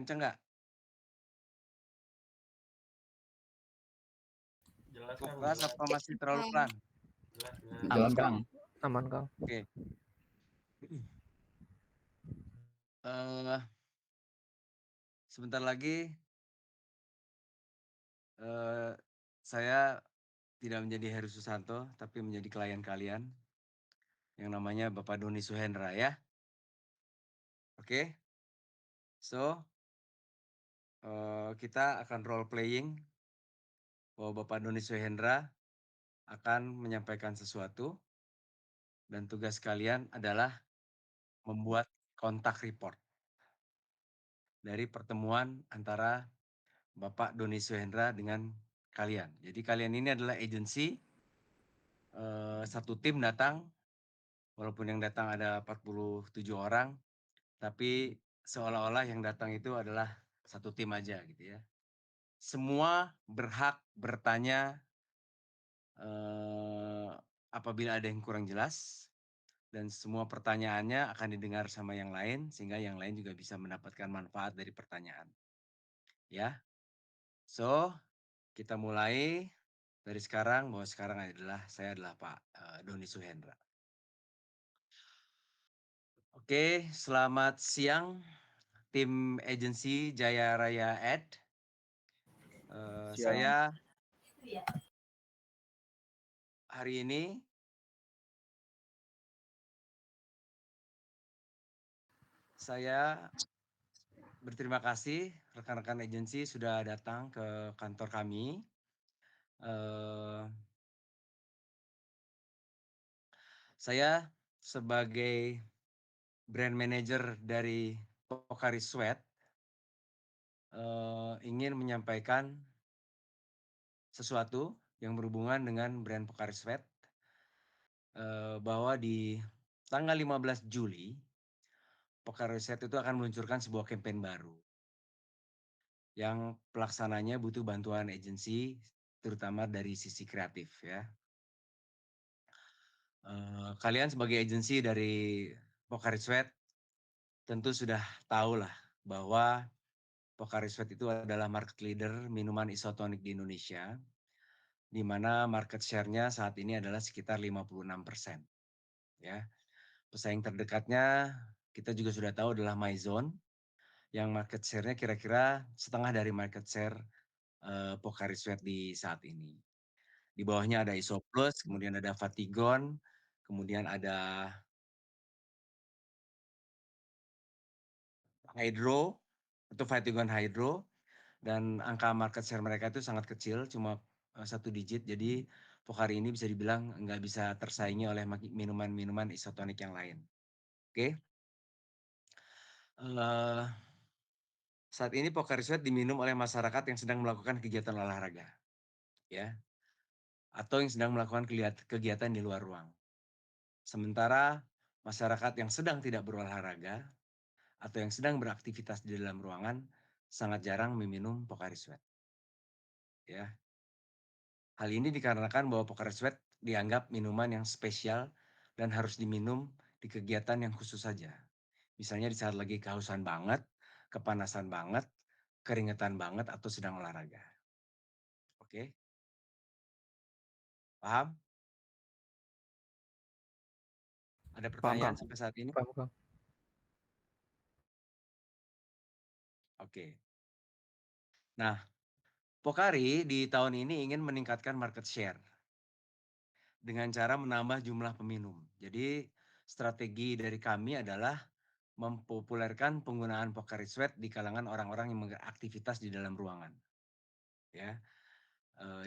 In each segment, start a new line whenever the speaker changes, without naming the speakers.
Kenceng nggak?
Jelas Kang,
Keras
jelas.
apa masih terlalu pelan?
Jelas, jelas.
Aman Kang. Aman Kang.
Oke. Eh, sebentar lagi saya tidak menjadi Heru Susanto, tapi menjadi klien kalian yang namanya Bapak Doni Suhendra ya. Oke. So, kita akan role playing bahwa Bapak Doni Suhendra akan menyampaikan sesuatu dan tugas kalian adalah membuat kontak report dari pertemuan antara Bapak Doni Suhendra dengan kalian. Jadi kalian ini adalah agensi, satu tim datang, walaupun yang datang ada 47 orang, tapi seolah-olah yang datang itu adalah satu tim aja gitu ya. Semua berhak bertanya apabila ada yang kurang jelas, dan semua pertanyaannya akan didengar sama yang lain, sehingga yang lain juga bisa mendapatkan manfaat dari pertanyaan. Ya, so kita mulai dari sekarang, bahwa sekarang saya adalah Pak Doni Suhendra. Oke, selamat siang tim agensi Jaya Raya Ad. Saya hari ini saya berterima kasih rekan-rekan agensi sudah datang ke kantor kami. Saya sebagai brand manager dari Pocari Sweat ingin menyampaikan sesuatu yang berhubungan dengan brand Pocari Sweat, bahwa di tanggal 15 Juli Pocari Sweat itu akan meluncurkan sebuah campaign baru yang pelaksananya butuh bantuan agensi, terutama dari sisi kreatif ya. Kalian sebagai agensi dari Pocari Sweat tentu sudah tahu lah bahwa Pocari Sweat itu adalah market leader minuman isotonik di Indonesia, di mana market share-nya saat ini adalah sekitar 56%. Ya. Pesaing terdekatnya kita juga sudah tahu adalah Maison, yang market share-nya kira-kira setengah dari market share Pocari Sweat di saat ini. Di bawahnya ada Isoplus, kemudian ada Vatigon, kemudian ada Hydro atau Vatigon Hydro, dan angka market share mereka itu sangat kecil, cuma 1 digit. Jadi Pocari ini bisa dibilang nggak bisa tersaingi oleh minuman-minuman isotonik yang lain. Oke. Saat ini Pocari Sweat diminum oleh masyarakat yang sedang melakukan kegiatan olahraga, ya, atau yang sedang melakukan kegiatan di luar ruang. Sementara masyarakat yang sedang tidak berolahraga atau yang sedang beraktivitas di dalam ruangan sangat jarang meminum Pocari Sweat. Ya. Hal ini dikarenakan bahwa Pocari Sweat dianggap minuman yang spesial dan harus diminum di kegiatan yang khusus saja. Misalnya di saat lagi kehausan banget, kepanasan banget, keringetan banget, atau sedang olahraga. Oke, paham? Ada
Paham
pertanyaan
Kang.
sampai saat ini?
Paham Kang.
Oke. Nah, Pocari di tahun ini ingin meningkatkan market share dengan cara menambah jumlah peminum. Jadi strategi dari kami adalah mempopulerkan penggunaan Pocari Sweat di kalangan orang-orang yang beraktivitas di dalam ruangan. Ya,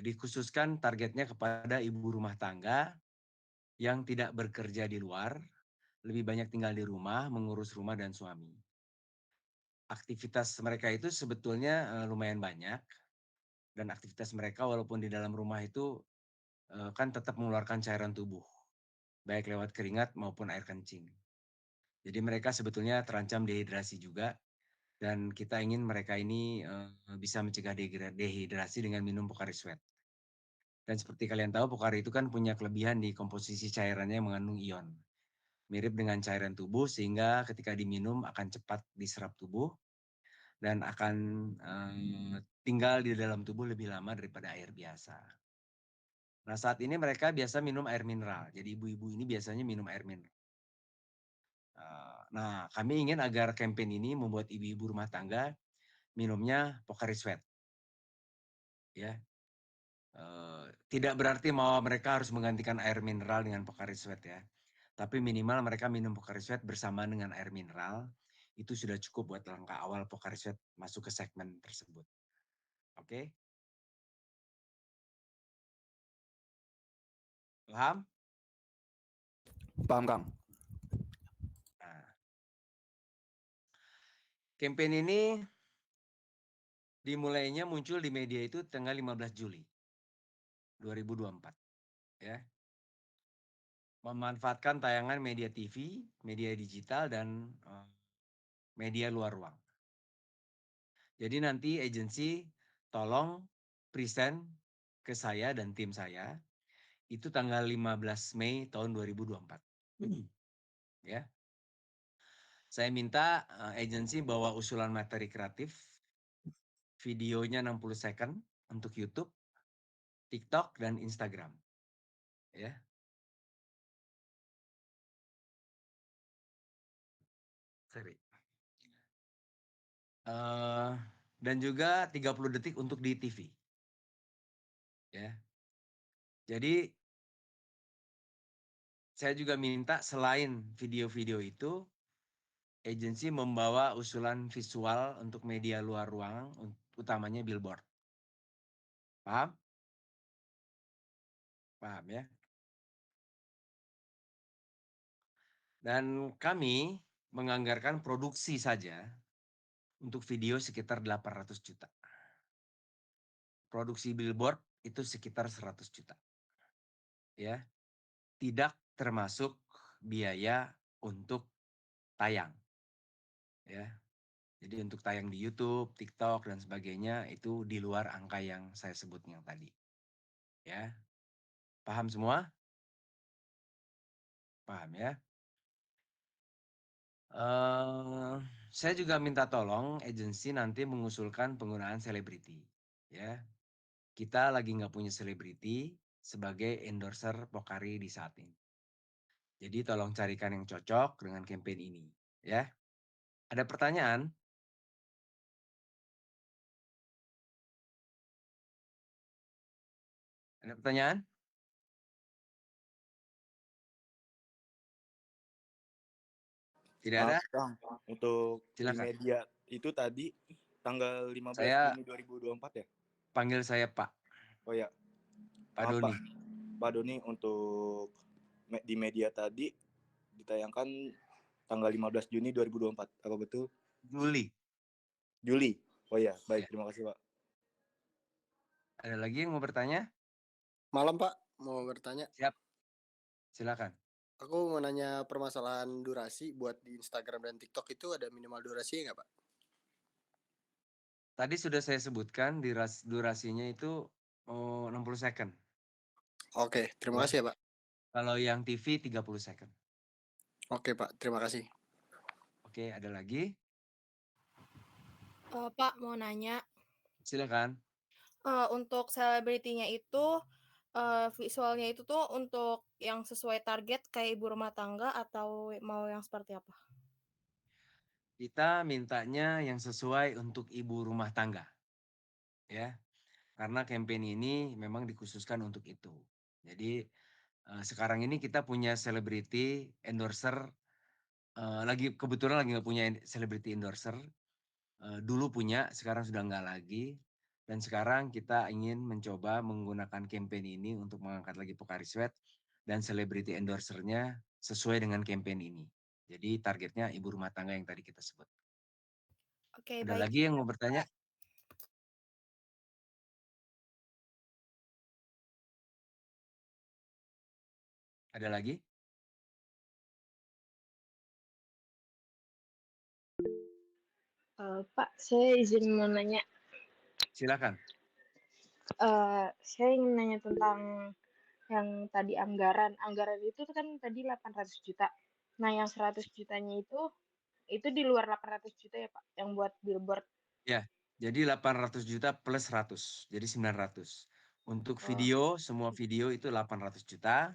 dikhususkan targetnya kepada ibu rumah tangga yang tidak bekerja di luar, lebih banyak tinggal di rumah, mengurus rumah dan suami. Aktivitas mereka itu sebetulnya lumayan banyak, dan aktivitas mereka walaupun di dalam rumah itu kan tetap mengeluarkan cairan tubuh, baik lewat keringat maupun air kencing. Jadi mereka sebetulnya terancam dehidrasi juga, dan kita ingin mereka ini bisa mencegah dehidrasi dengan minum Pocari Sweat. Dan seperti kalian tahu, Pocari itu kan punya kelebihan di komposisi cairannya yang mengandung ion. Mirip dengan cairan tubuh, sehingga ketika diminum akan cepat diserap tubuh, dan akan, tinggal di dalam tubuh lebih lama daripada air biasa. Nah, saat ini mereka biasa minum air mineral, jadi ibu-ibu ini biasanya minum air mineral. Nah, kami ingin agar campaign ini membuat ibu-ibu rumah tangga minumnya Pocari Sweat, ya. Tidak berarti bahwa mereka harus menggantikan air mineral dengan Pocari Sweat ya. Tapi minimal mereka minum Pocari Sweat bersamaan dengan air mineral, itu sudah cukup buat langkah awal Pocari Sweat masuk ke segmen tersebut. Oke? Paham?
Paham, Kang.
Nah, campaign ini dimulainya muncul di media itu tanggal 15 Juli 2024 ya. Memanfaatkan tayangan media TV, media digital dan media luar ruang. Jadi nanti agensi tolong present ke saya dan tim saya itu tanggal 15 Mei tahun 2024. Ya. Saya minta agensi bawa usulan materi kreatif, videonya 60 second untuk YouTube, TikTok dan Instagram. Ya. Sorry. Dan juga 30 detik untuk di TV. Ya. Jadi saya juga minta selain video-video itu, agensi membawa usulan visual untuk media luar ruang, utamanya billboard. Paham? Paham ya? Dan kami menganggarkan produksi saja untuk video sekitar 800 juta. Produksi billboard itu sekitar 100 juta. Ya. Tidak termasuk biaya untuk tayang. Ya. Jadi untuk tayang di YouTube, TikTok dan sebagainya itu di luar angka yang saya sebut yang tadi. Ya. Paham semua? Paham ya? Saya juga minta tolong agensi nanti mengusulkan penggunaan selebriti. Ya. Kita lagi nggak punya selebriti sebagai endorser Pocari di saat ini. Jadi tolong carikan yang cocok dengan campaign ini. Ya. Ada pertanyaan? Ada pertanyaan? Tidak ada?
Kang, untuk di
Silakan.
media itu tadi tanggal 15
Saya
Juni 2024 ya?
panggil saya Pak,
Oh ya,
Pak
maaf Pak.
Doni.
Pak Doni, untuk di media tadi ditayangkan tanggal 15 Juni 2024. Apa betul?
Juli.
Juli. Oh ya,
Ya.
baik, terima kasih Pak.
Ada lagi yang mau bertanya?
Malam Pak, mau bertanya.
Siap. Silakan.
Aku mau nanya permasalahan durasi buat di Instagram dan TikTok itu ada minimal durasi nggak Pak?
Tadi sudah saya sebutkan durasinya itu 60 second.
Oke, terima
Ya.
kasih ya Pak.
Kalau yang TV 30 second.
Oke Pak, terima kasih.
Oke, ada lagi?
Pak mau nanya,
Silakan.
untuk selebritinya itu, visualnya itu tuh untuk yang sesuai target kayak ibu rumah tangga atau mau yang seperti apa?
Kita mintanya yang sesuai untuk ibu rumah tangga. Ya. Karena campaign ini memang dikhususkan untuk itu. Jadi sekarang ini kita punya selebriti endorser, kebetulan lagi nggak punya selebriti endorser. Dulu punya, sekarang sudah nggak lagi. Dan sekarang kita ingin mencoba menggunakan campaign ini untuk mengangkat lagi Pocari Sweat dan selebriti endorsernya sesuai dengan campaign ini. Jadi targetnya ibu rumah tangga yang tadi kita sebut.
Oke,
Ada
baik.
lagi yang mau bertanya? Ada lagi?
Pak, saya izin mau nanya.
Silakan.
Saya ingin nanya tentang yang tadi anggaran. Anggaran itu kan tadi 800 juta. Nah, yang 100 jutanya itu di luar 800 juta ya, Pak, yang buat billboard.
Ya, jadi 800 juta plus 100, jadi 900. Untuk
Oh,
video, semua video itu 800 juta.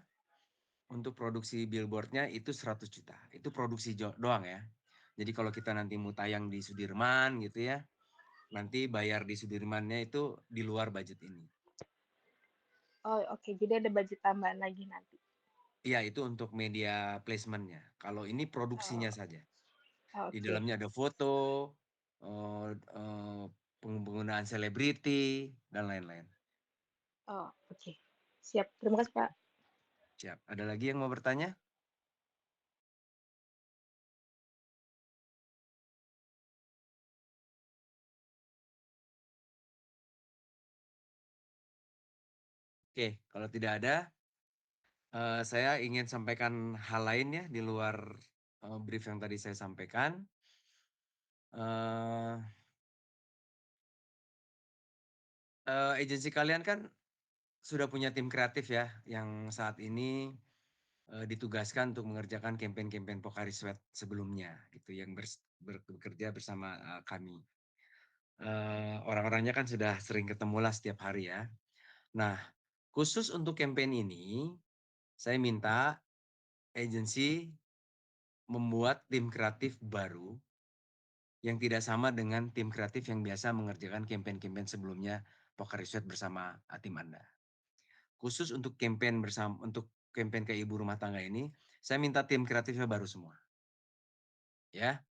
Untuk produksi billboardnya itu 100 juta. Itu produksi doang ya. Jadi kalau kita nanti mau tayang di Sudirman gitu ya, nanti bayar di Sudirmannya itu di luar budget ini.
oh oke. Jadi ada budget tambahan lagi nanti.
Iya, itu untuk media placement-nya. Kalau ini produksinya
Oh,
saja. Di
oke.
dalamnya ada foto, eh, eh, penggunaan selebriti, dan lain-lain.
Oh, oke. Siap. Terima kasih, Pak.
Siap. Ada lagi yang mau bertanya? Oke, kalau tidak ada, saya ingin sampaikan hal lain ya di luar brief yang tadi saya sampaikan. Eh, Agensi kalian kan sudah punya tim kreatif ya, yang saat ini ditugaskan untuk mengerjakan campaign-campaign Pocari Sweat sebelumnya, gitu, yang bekerja bersama kami. Orang-orangnya kan sudah sering ketemu lah setiap hari ya. Nah, khusus untuk campaign ini, saya minta agensi membuat tim kreatif baru yang tidak sama dengan tim kreatif yang biasa mengerjakan campaign-campaign sebelumnya Pocari Sweat bersama tim Anda. Khusus untuk campaign ke ibu rumah tangga ini, saya minta tim kreatifnya baru semua. Ya.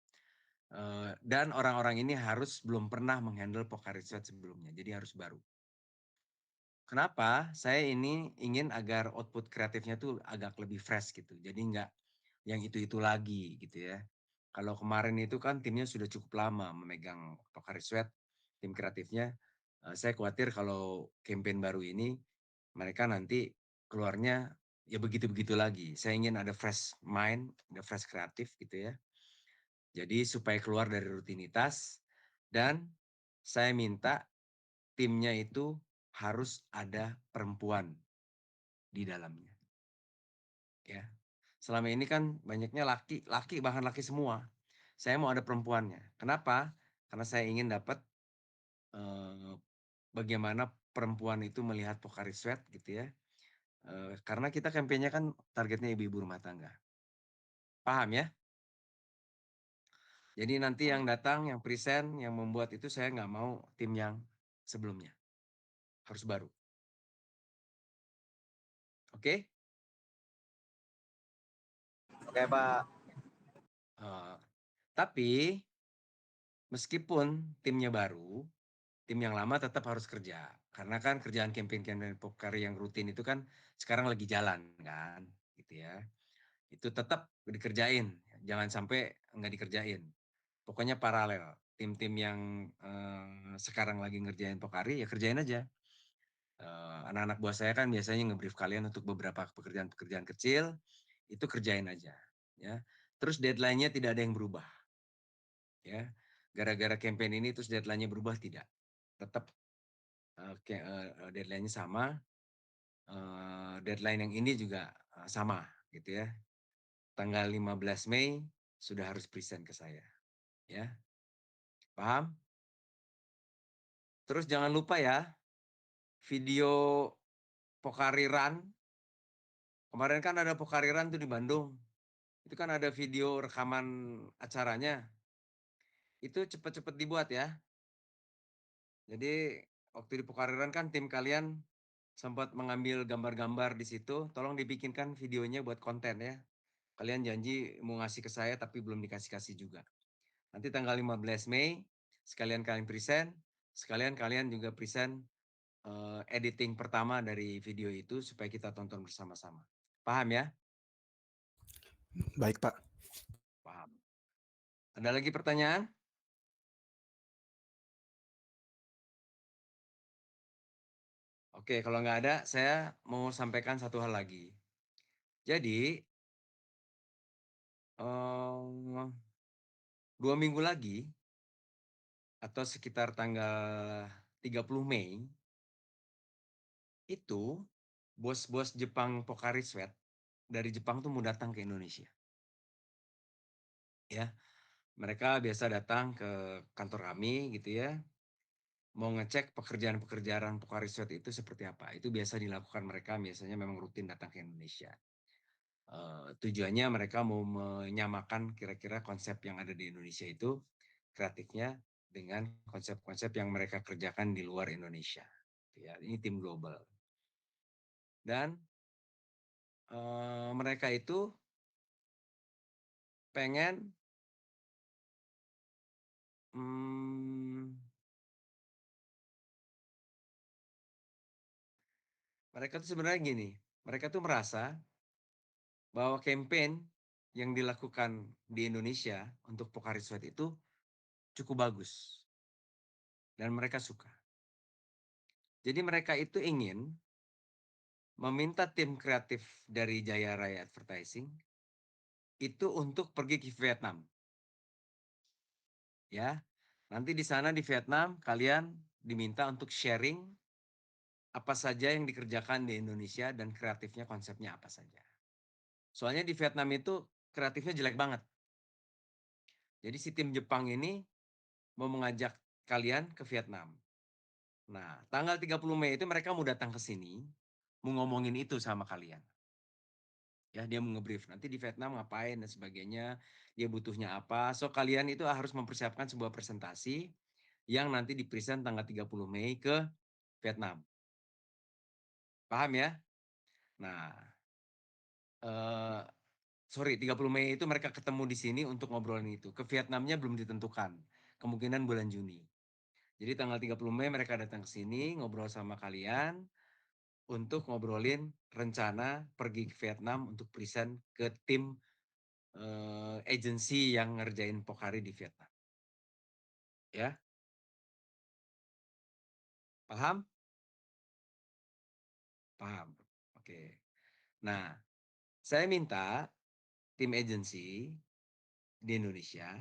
Dan orang-orang ini harus belum pernah menghandle Pocari Sweat sebelumnya, jadi harus baru. Kenapa? Saya ini ingin agar output kreatifnya tuh agak lebih fresh gitu. Jadi nggak yang itu-itu lagi gitu ya. Kalau kemarin itu kan timnya sudah cukup lama memegang Pocari Sweat, tim kreatifnya. Saya khawatir kalau campaign baru ini mereka nanti keluarnya ya begitu-begitu lagi. Saya ingin ada fresh mind, ada fresh kreatif gitu ya. Jadi supaya keluar dari rutinitas dan saya minta timnya itu harus ada perempuan di dalamnya. Ya. Selama ini kan banyaknya laki bahkan laki semua. Saya mau ada perempuannya. Kenapa? Karena saya ingin dapat eh, bagaimana perempuan itu melihat Pocari Sweat gitu ya. Karena kita kampanye kan targetnya ibu-ibu rumah tangga. Paham ya? Jadi nanti yang datang, yang present, yang membuat itu saya nggak mau tim yang sebelumnya. Harus baru. Oke?
Oke, Pak.
Tapi meskipun timnya baru, tim yang lama tetap harus kerja. Karena kan kerjaan campaign-campaign Pocari yang rutin itu kan sekarang lagi jalan kan, gitu ya. Itu tetap dikerjain, jangan sampai nggak dikerjain. Pokoknya paralel. Tim-tim yang sekarang lagi ngerjain Pocari ya kerjain aja. Anak-anak buah saya kan biasanya nge-brief kalian untuk beberapa pekerjaan-pekerjaan kecil, itu kerjain aja. Ya. Terus deadline-nya tidak ada yang berubah. Ya, gara-gara campaign ini terus deadline-nya berubah tidak. Tetap deadline-nya sama. Deadline yang ini juga sama gitu ya. Tanggal 15 Mei sudah harus present ke saya. Ya. Paham? Terus jangan lupa ya, video Pocari Run. Kemarin kan ada Pocari Run tuh di Bandung. Itu kan ada video rekaman acaranya. Itu cepet-cepet dibuat ya. Jadi waktu di Pocari Run kan tim kalian sempat mengambil gambar-gambar di situ, tolong dibikinkan videonya buat konten ya. Kalian janji mau ngasih ke saya tapi belum dikasih-kasih juga. Nanti tanggal 15 Mei sekalian kalian present, sekalian kalian juga present editing pertama dari video itu supaya kita tonton bersama-sama. Paham ya?
Baik, Pak.
Paham. Ada lagi pertanyaan? Oke, kalau nggak ada, saya mau sampaikan satu hal lagi. Jadi, 2 minggu lagi, atau sekitar tanggal 30 Mei, itu bos-bos Jepang Pocari Sweat dari Jepang tuh mau datang ke Indonesia. Ya, Mereka biasa datang ke kantor kami gitu ya, mau ngecek pekerjaan-pekerjaan Pocari Sweat itu seperti apa. Itu biasa dilakukan mereka, biasanya memang rutin datang ke Indonesia. Tujuannya mereka mau menyamakan kira-kira konsep yang ada di Indonesia itu, kreatifnya dengan konsep-konsep yang mereka kerjakan di luar Indonesia. Ya, ini tim global. Dan mereka itu pengen mereka tuh sebenarnya gini, mereka tuh merasa bahwa campaign yang dilakukan di Indonesia untuk Pocari Sweat itu cukup bagus dan mereka suka. Jadi mereka itu ingin meminta tim kreatif dari Jaya Raya Advertising itu untuk pergi ke Vietnam. Ya, nanti di sana di Vietnam kalian diminta untuk sharing apa saja yang dikerjakan di Indonesia dan kreatifnya konsepnya apa saja. Soalnya di Vietnam itu kreatifnya jelek banget. Jadi si tim Jepang ini mau mengajak kalian ke Vietnam. Nah, tanggal 30 Mei itu mereka mau datang ke sini, mau ngomongin itu sama kalian. Ya, dia mau nge-brief nanti di Vietnam ngapain dan sebagainya, dia butuhnya apa. So kalian itu harus mempersiapkan sebuah presentasi yang nanti di-present tanggal 30 Mei ke Vietnam. Paham ya? Nah, sorry 30 Mei itu mereka ketemu di sini untuk ngobrolin itu. Ke Vietnamnya belum ditentukan. Kemungkinan bulan Juni. Jadi tanggal 30 Mei mereka datang ke sini ngobrol sama kalian untuk ngobrolin rencana pergi ke Vietnam untuk present ke tim agency yang ngerjain Pocari di Vietnam. Ya. Paham? Paham. Oke. Nah, saya minta tim agency di Indonesia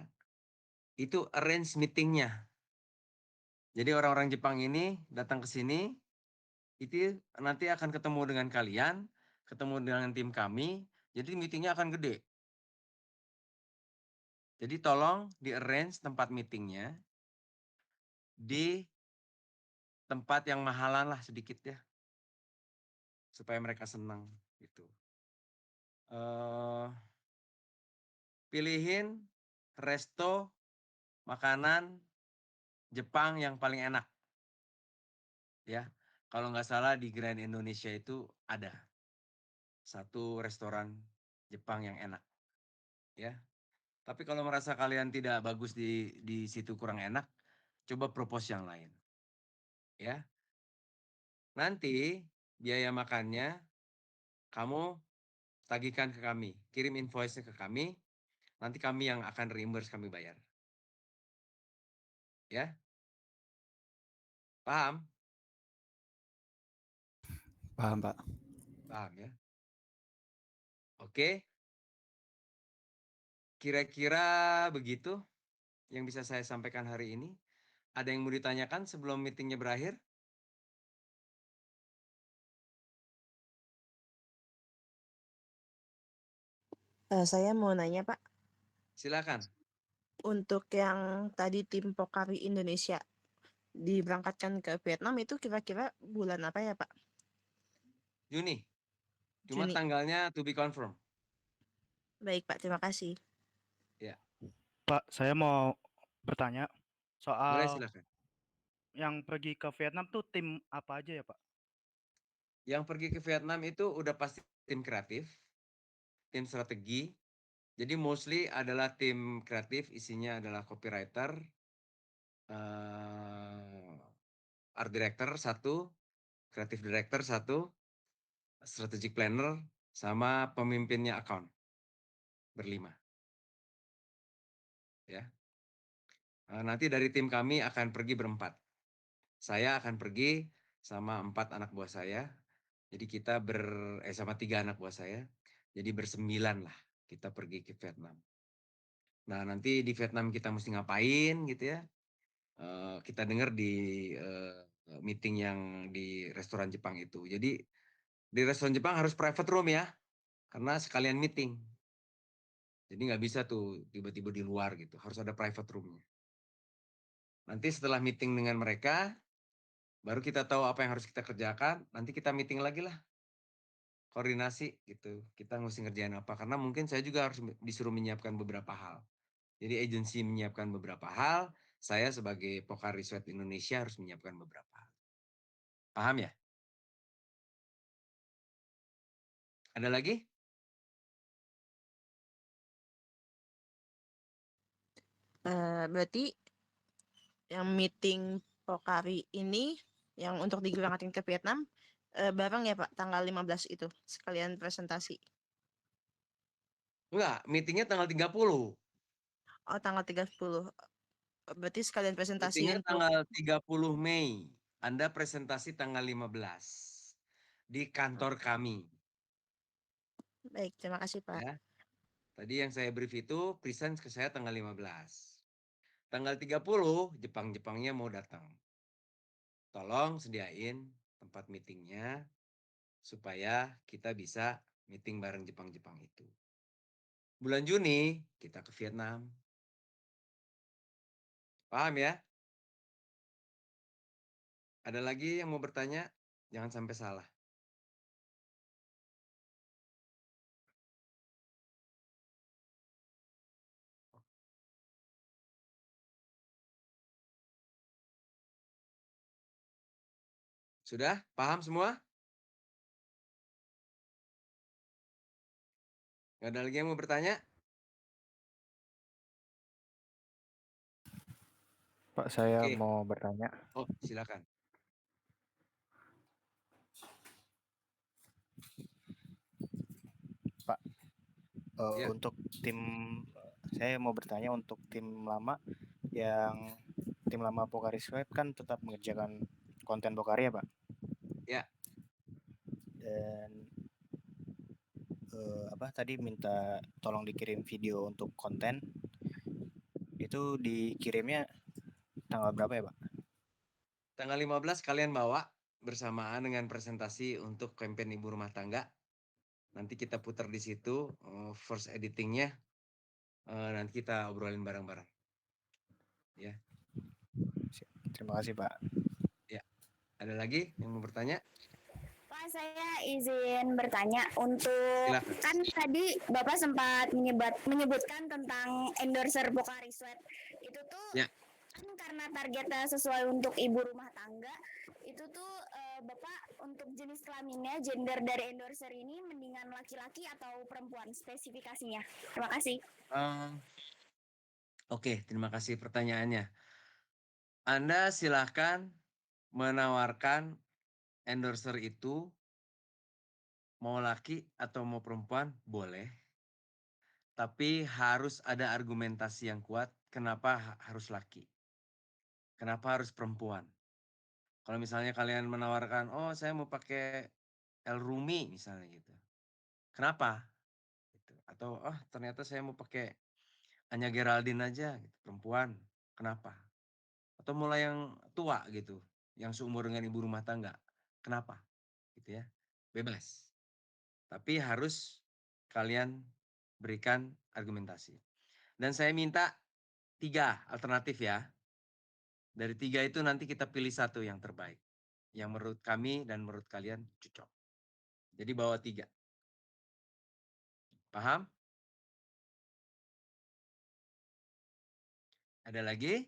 itu arrange meetingnya. Jadi orang-orang Jepang ini datang ke sini, itu nanti akan ketemu dengan kalian, ketemu dengan tim kami, jadi meetingnya akan gede. Jadi tolong di-arrange tempat meetingnya di tempat yang mahalan lah sedikit ya, supaya mereka senang gitu. Pilihin resto makanan Jepang yang paling enak. Ya, kalau nggak salah di Grand Indonesia itu ada satu restoran Jepang yang enak. Ya, tapi kalau merasa kalian tidak bagus di situ kurang enak, coba propose yang lain. Ya, nanti biaya makannya kamu tagihkan ke kami, kirim invoice-nya ke kami, nanti kami yang akan reimburse, kami bayar. Ya, paham?
Paham, Pak.
Paham ya? Oke, kira-kira begitu yang bisa saya sampaikan hari ini. Ada yang mau ditanyakan sebelum meetingnya berakhir?
Saya mau nanya Pak,
Silakan.
untuk yang tadi tim Pocari Indonesia diberangkatkan ke Vietnam itu kira-kira bulan apa ya Pak?
Juni. Cuma
Juni.
tanggalnya to be confirmed.
Baik Pak, terima kasih.
Ya,
Pak, saya mau bertanya
boleh
soal
silakan.
yang pergi ke Vietnam tuh tim apa aja ya Pak?
Yang pergi ke Vietnam itu udah pasti tim kreatif, tim strategi. Jadi mostly adalah tim kreatif, isinya adalah copywriter, art director satu, creative director satu, strategic planner, sama pemimpinnya account. Berlima. Ya. Nanti dari tim kami akan pergi berempat. Saya akan pergi sama 4 anak buah saya. Jadi kita sama 3 anak buah saya. Jadi bersembilan lah kita pergi ke Vietnam. Nah, nanti di Vietnam kita mesti ngapain gitu ya. Kita dengar di meeting yang di restoran Jepang itu. Jadi di restoran Jepang harus private room ya. Karena sekalian meeting. Jadi nggak bisa tuh tiba-tiba di luar gitu, harus ada private room-nya. Nanti setelah meeting dengan mereka, baru kita tahu apa yang harus kita kerjakan, nanti kita meeting lagi lah. Koordinasi gitu, kita mesti ngerjain apa, karena mungkin saya juga harus disuruh menyiapkan beberapa hal. Jadi agensi menyiapkan beberapa hal, saya sebagai Pocari Sweat Indonesia harus menyiapkan beberapa hal. Paham ya? Ada lagi?
Berarti yang meeting Pocari ini yang untuk diberangkatin ke Vietnam bareng ya Pak tanggal 15 itu sekalian presentasi.
Enggak, meetingnya tanggal 30.
Oh, tanggal 30. Berarti sekalian presentasi
Meetingnya
untuk
tanggal 30 Mei. Anda presentasi tanggal 15 di kantor kami.
baik, terima kasih Pak.
Ya. Tadi yang saya brief itu present ke saya tanggal 15. Tanggal 30 Jepang-Jepangnya mau datang. Tolong sediain tempat meetingnya supaya kita bisa meeting bareng Jepang-Jepang itu. Bulan Juni kita ke Vietnam. Paham ya? Ada lagi yang mau bertanya? Jangan sampai salah. Sudah? Paham semua? Gak ada lagi yang mau bertanya?
Pak, saya
Oke.
mau bertanya.
Oh, silakan.
Pak,
Ya.
untuk tim, saya mau bertanya untuk tim lama Pocari Sweat kan tetap mengerjakan konten Pocari ya Pak?
Ya.
Dan tadi minta tolong dikirim video untuk konten, itu dikirimnya tanggal berapa ya Pak?
Tanggal 15 kalian bawa bersamaan dengan presentasi untuk campaign ibu rumah tangga. Nanti kita putar di situ first editingnya. Nanti kita obrolin bareng-bareng. Ya.
Terima kasih Pak.
Ya. Ada lagi yang mau bertanya?
Pak, saya izin bertanya untuk
Silakan.
kan tadi Bapak sempat menyebutkan tentang endorser Pocari Sweat. Itu tuh
Ya.
kan karena targetnya sesuai untuk ibu rumah tangga, itu tuh Bapak untuk jenis kelaminnya, gender dari endorser ini mendingan laki-laki atau perempuan spesifikasinya? Terima kasih.
Oke, terima kasih pertanyaannya. Anda silahkan menawarkan endorser itu mau laki atau mau perempuan boleh. Tapi harus ada argumentasi yang kuat kenapa harus laki. Kenapa harus perempuan. Kalau misalnya kalian menawarkan, oh saya mau pakai El Rumi misalnya gitu. Kenapa? Gitu. Atau ternyata saya mau pakai Anya Geraldine aja gitu, perempuan. Kenapa? Atau mulai yang tua gitu, yang seumur dengan ibu rumah tangga. Kenapa? Gitu ya. Bebas. Tapi harus kalian berikan argumentasi. Dan saya minta 3 alternatif ya. Dari 3 itu nanti kita pilih satu yang terbaik. Yang menurut kami dan menurut kalian cocok. Jadi bawa 3. Paham? Ada lagi?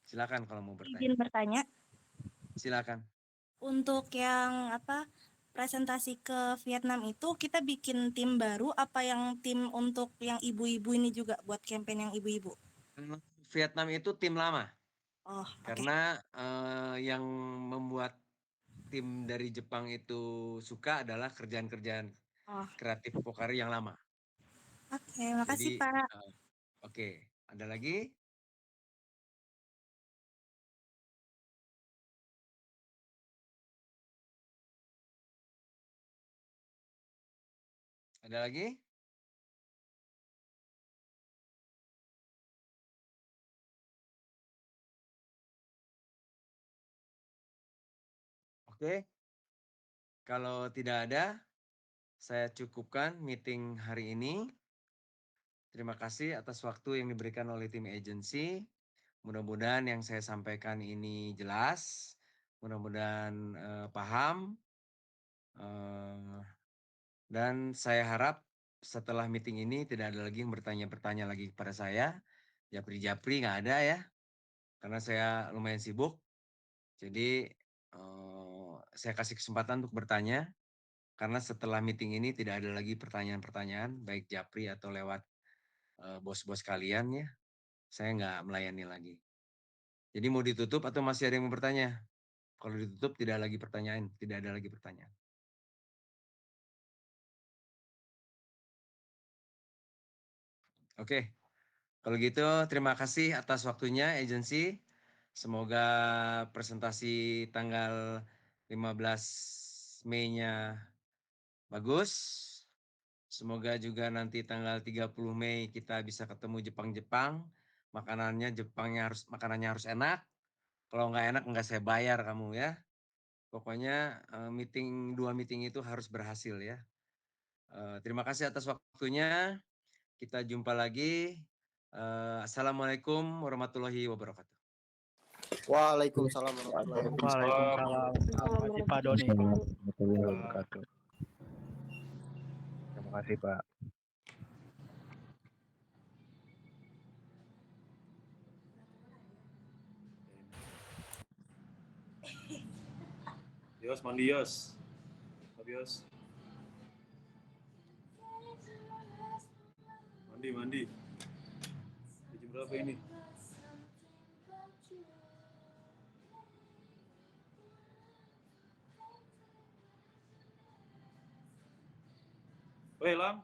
Silakan kalau mau bertanya.
Izin bertanya.
Silakan.
Untuk yang presentasi ke Vietnam itu kita bikin tim baru apa yang tim untuk yang ibu-ibu ini juga buat campaign yang ibu-ibu?
Vietnam itu tim lama.
Oh, oke.
Karena yang membuat tim dari Jepang itu suka adalah kerjaan-kerjaan kreatif Pocari yang lama.
Oke, makasih
Jadi,
Pak.
oke. Ada lagi? Ada lagi? Oke. Kalau tidak ada, saya cukupkan meeting hari ini. Terima kasih atas waktu yang diberikan oleh tim agency. Mudah-mudahan yang saya sampaikan ini jelas, mudah-mudahan paham, dan saya harap setelah meeting ini tidak ada lagi yang bertanya-bertanya lagi kepada saya. Japri-japri nggak ada ya, karena saya lumayan sibuk. Jadi saya kasih kesempatan untuk bertanya, karena setelah meeting ini tidak ada lagi pertanyaan-pertanyaan, baik Japri atau lewat bos-bos kalian ya. Saya nggak melayani lagi. Jadi mau ditutup atau masih ada yang mau bertanya? Kalau ditutup tidak ada lagi pertanyaan. Oke, kalau gitu terima kasih atas waktunya agensi. Semoga presentasi tanggal 15 Mei-nya bagus. Semoga juga nanti tanggal 30 Mei kita bisa ketemu Jepang-Jepang. Makanannya harus enak. Kalau nggak enak nggak saya bayar kamu ya. Pokoknya dua meeting itu harus berhasil ya. Terima kasih atas waktunya. Kita jumpa lagi. Assalamualaikum warahmatullahi wabarakatuh.
Waalaikumsalam warahmatullahi wabarakatuh.
Waalaikumsalam. Terima kasih Pak Doni.
Warahmatullahi wabarakatuh. Terima kasih Pak.
Yos, mandi Yos. Yos. Mandi. Jam berapa ini? Woi, Lam.